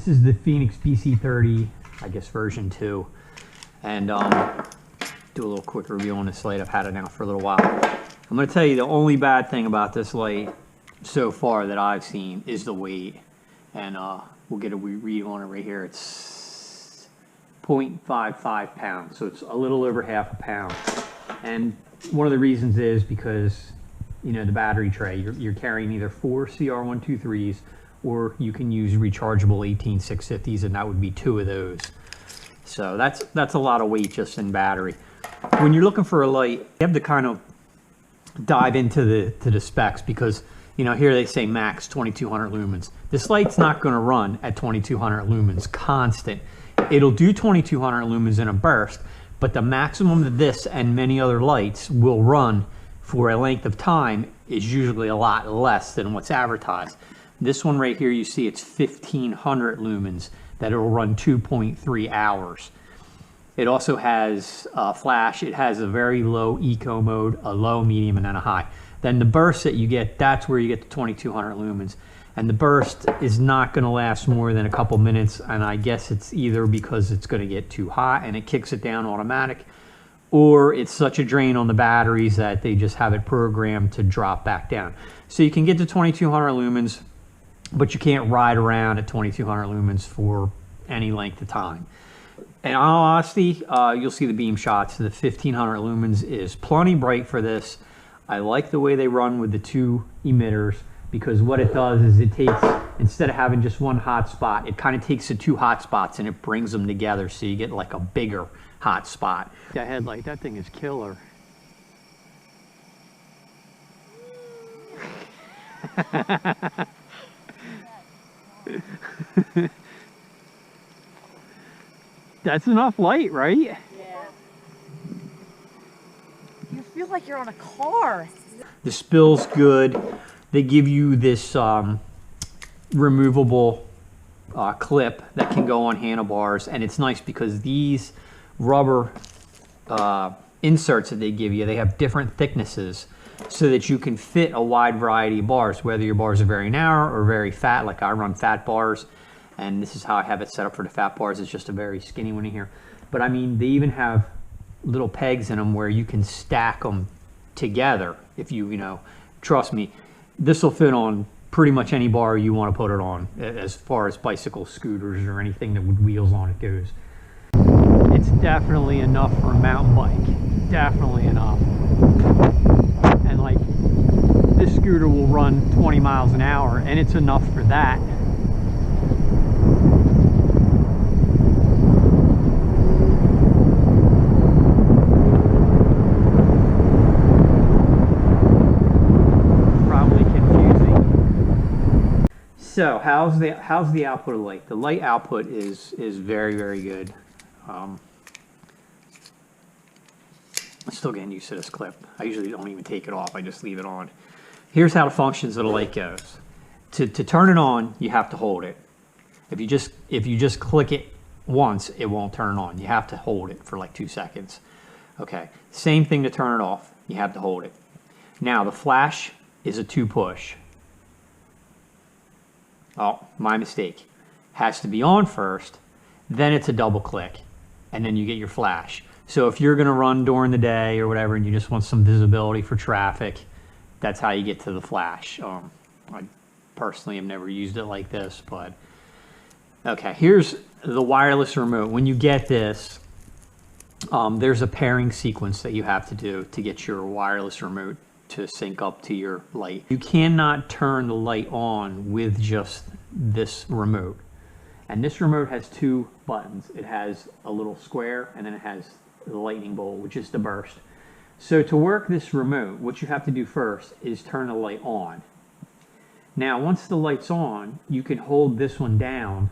This is the Fenix BC30, I guess version 2. And do a little quick review on this light. I've had it now for a little while. I'm going to tell you the only bad thing about this light so far that I've seen is the weight. And we'll get a read on it right here. It's 0.55 pounds, so it's a little over half a pound. And one of the reasons is because, you know, the battery tray, you're carrying either 4 CR123s or you can use rechargeable 18650s, and that would be 2 of those. So that's a lot of weight just in battery. When you're looking for a light, you have to kind of dive into the specs, because, you know, here they say max 2200 lumens. This light's not going to run at 2200 lumens constant. It'll do 2200 lumens in a burst, but the maximum of this and many other lights will run for a length of time is usually a lot less than what's advertised. This one right here, you see it's 1500 lumens that it will run 2.3 hours. It also has a flash. It has a very low eco mode, a low, medium, and then a high. Then the burst that you get, that's where you get the 2200 lumens. And the burst is not going to last more than a couple minutes, and I guess it's either because it's going to get too hot and it kicks it down automatic, or it's such a drain on the batteries that they just have it programmed to drop back down. So you can get to 2200 lumens, but you can't ride around at 2200 lumens for any length of time. And in all honesty, you'll see the beam shots. The 1500 lumens is plenty bright for this. I like the way they run with the 2 emitters, because what it does is it takes, instead of having just one hot spot, it kind of takes the 2 hot spots and it brings them together, so you get like a bigger hot spot. That headlight, that thing is killer. That's enough light, right? Yeah. You feel like you're on a car. The spill's good. They give you this removable clip that can go on handlebars, and it's nice because these rubber inserts that they give you, they have different thicknesses so that you can fit a wide variety of bars, whether your bars are very narrow or very fat. Like I run fat bars, and this is how I have it set up for the fat bars. It's just a very skinny one in here. But I mean, they even have little pegs in them where you can stack them together. If you know, trust me, this will fit on pretty much any bar you want to put it on, as far as bicycles, scooters, or anything that with wheels on it goes. It's definitely enough for a mountain bike. Definitely enough. And like, this scooter will run 20 miles an hour, and it's enough for that. Probably confusing. So how's the output of the light? The light output is very, very good. I'm still getting used to this clip. I usually don't even take it off. I just leave it on. Here's how the functions of the light goes. To turn it on, you have to hold it. If you just click it once, it won't turn on. You have to hold it for like 2 seconds. Okay. Same thing to turn it off. You have to hold it. Now the flash is a 2 push. Oh, my mistake. Has to be on first, then it's a double click, and then you get your flash. So if you're going to run during the day or whatever, and you just want some visibility for traffic, that's how you get to the flash. I personally have never used it like this, but okay. Here's the wireless remote. When you get this, there's a pairing sequence that you have to do to get your wireless remote to sync up to your light. You cannot turn the light on with just this remote. And this remote has 2 buttons. It has a little square, and then it has the lightning bolt, which is the burst. So to work this remote, what you have to do first is turn the light on. Now, once the light's on, you can hold this one down,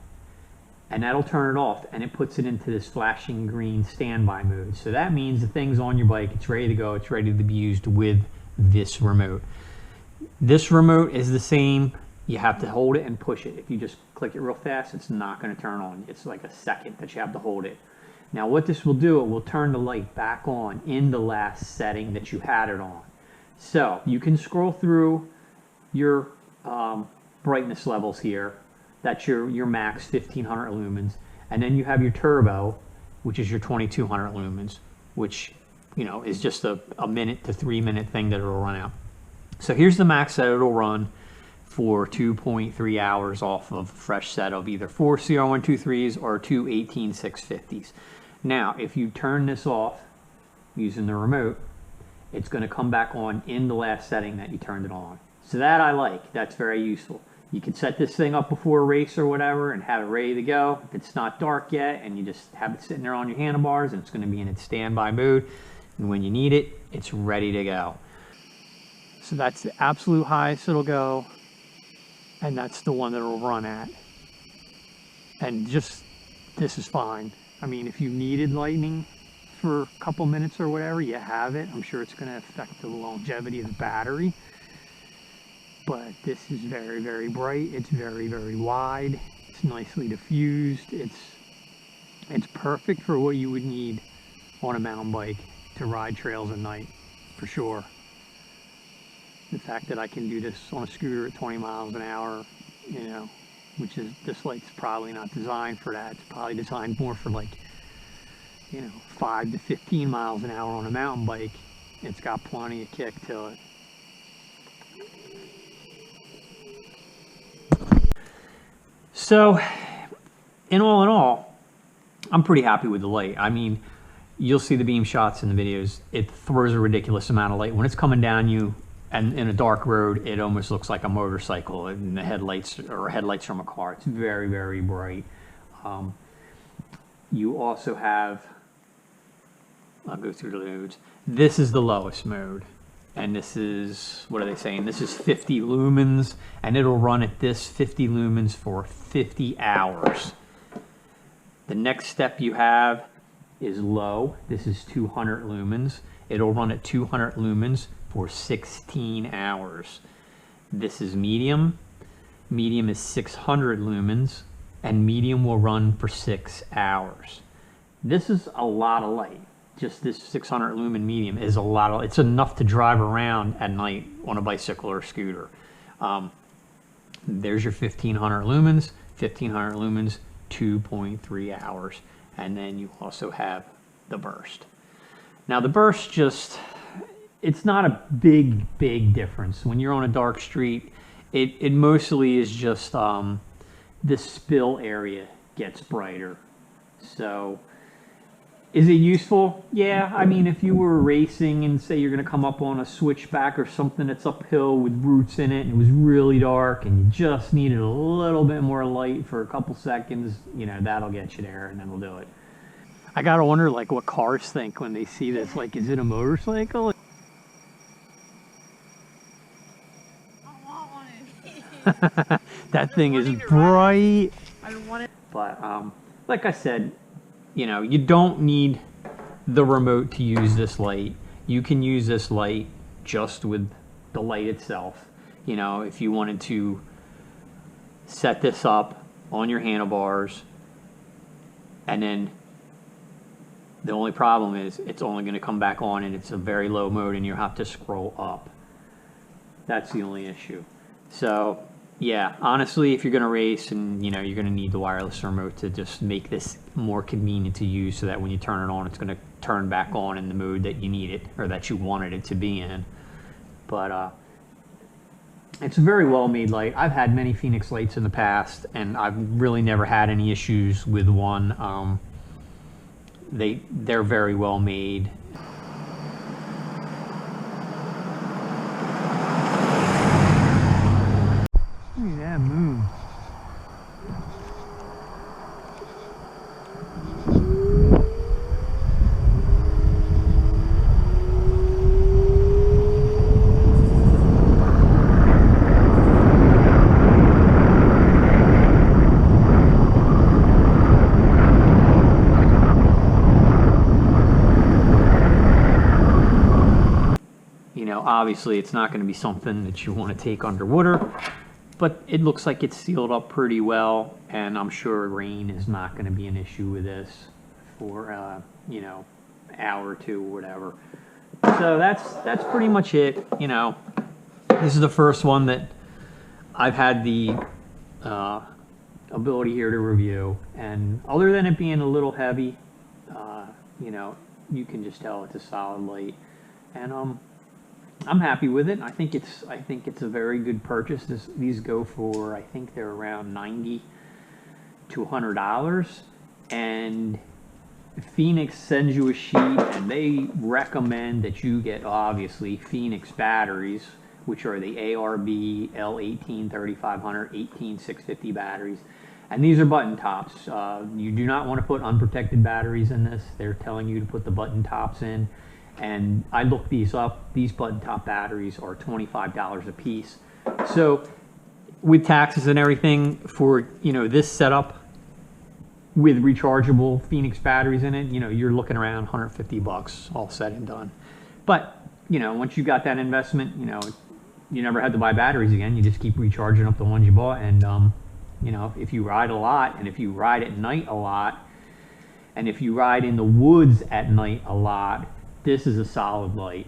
and that'll turn it off, and it puts it into this flashing green standby mode. So that means the thing's on your bike, it's ready to go, it's ready to be used with this remote. This remote is the same. You have to hold it and push it. If you just click it real fast, it's not going to turn on. It's like a second that you have to hold it. Now what this will do, it will turn the light back on in the last setting that you had it on. So you can scroll through your brightness levels here That's your max 1500 lumens. And then you have your turbo, which is your 2200 lumens, which, you know, is just a minute to 3 minute thing that it'll run out. So here's the max that it'll run for 2.3 hours off of a fresh set of either 4 CR123s or 2 18650s. Now, if you turn this off using the remote, it's going to come back on in the last setting that you turned it on. So that I like. That's very useful. You can set this thing up before a race or whatever and have it ready to go. If it's not dark yet and you just have it sitting there on your handlebars, and it's going to be in its standby mode, and when you need it, it's ready to go. So that's the absolute highest it'll go, and that's the one that it'll run at. And just, this is fine. I mean, if you needed lightning for a couple minutes or whatever, you have it. I'm sure it's going to affect the longevity of the battery. But this is very, very bright. It's very, very wide. It's nicely diffused. It's perfect for what you would need on a mountain bike to ride trails at night, for sure. The fact that I can do this on a scooter at 20 miles an hour, you know, which is, this light's probably not designed for that. It's probably designed more for, like, you know, 5 to 15 miles an hour on a mountain bike. It's got plenty of kick to it. So, in all, I'm pretty happy with the light. I mean, you'll see the beam shots in the videos. It throws a ridiculous amount of light. When it's coming down you, and in a dark road, it almost looks like a motorcycle in the headlights, or headlights from a car. It's very, very bright. You also have, I'll go through the modes. This is the lowest mode. And this is, what are they saying? This is 50 lumens, and it'll run at this 50 lumens for 50 hours. The next step you have is low. This is 200 lumens. It'll run at 200 lumens for 16 hours. This is medium. Medium is 600 lumens, and medium will run for 6 hours. This is a lot of light. Just this 600 lumen medium is a lot of, it's enough to drive around at night on a bicycle or a scooter. There's your 1500 lumens, 2.3 hours. And then you also have the burst. Now the burst just, it's not a big difference. When you're on a dark street, it mostly is just the spill area gets brighter. So, is it useful? Yeah, I mean, if you were racing and say you're going to come up on a switchback or something that's uphill with roots in it and it was really dark and you just needed a little bit more light for a couple seconds, you know, that'll get you there and then we'll do it. I got to wonder, like, what cars think when they see this. Like, is it a motorcycle? I want one of these. That thing is bright. I want it. But, like I said, you know, you don't need the remote to use this light. You can use this light just with the light itself. You know, if you wanted to set this up on your handlebars, and then the only problem is it's only going to come back on and it's a very low mode and you have to scroll up. That's the only issue. So, yeah, honestly, if you're going to race and, you know, you're going to need the wireless remote to just make this more convenient to use so that when you turn it on, it's going to turn back on in the mode that you need it or that you wanted it to be in. But it's a very well made light. I've had many Fenix lights in the past and I've really never had any issues with one. They're very well made. Look at that moon. You know, obviously it's not going to be something that you want to take underwater, but it looks like it's sealed up pretty well, and I'm sure rain is not going to be an issue with this for, you know, an hour or two or whatever. So that's pretty much it. You know, this is the first one that I've had the ability here to review. And other than it being a little heavy, you know, you can just tell it's a solid light. And I'm happy with it. I think it's a very good purchase. These go for, I think they're around $90 to $100, and Fenix sends you a sheet, and they recommend that you get, obviously, Fenix batteries, which are the ARB L18 3500 18650 batteries. And these are button tops. You do not want to put unprotected batteries in this. They're telling you to put the button tops in. And I looked these up. These button top batteries are $25 a piece. So with taxes and everything, for, you know, this setup with rechargeable Fenix batteries in it, you know, you're looking around 150 bucks all said and done. But, you know, once you got that investment, you know, you never had to buy batteries again. You just keep recharging up the ones you bought. And you know, if you ride a lot, and if you ride at night a lot, and if you ride in the woods at night a lot, this is a solid light.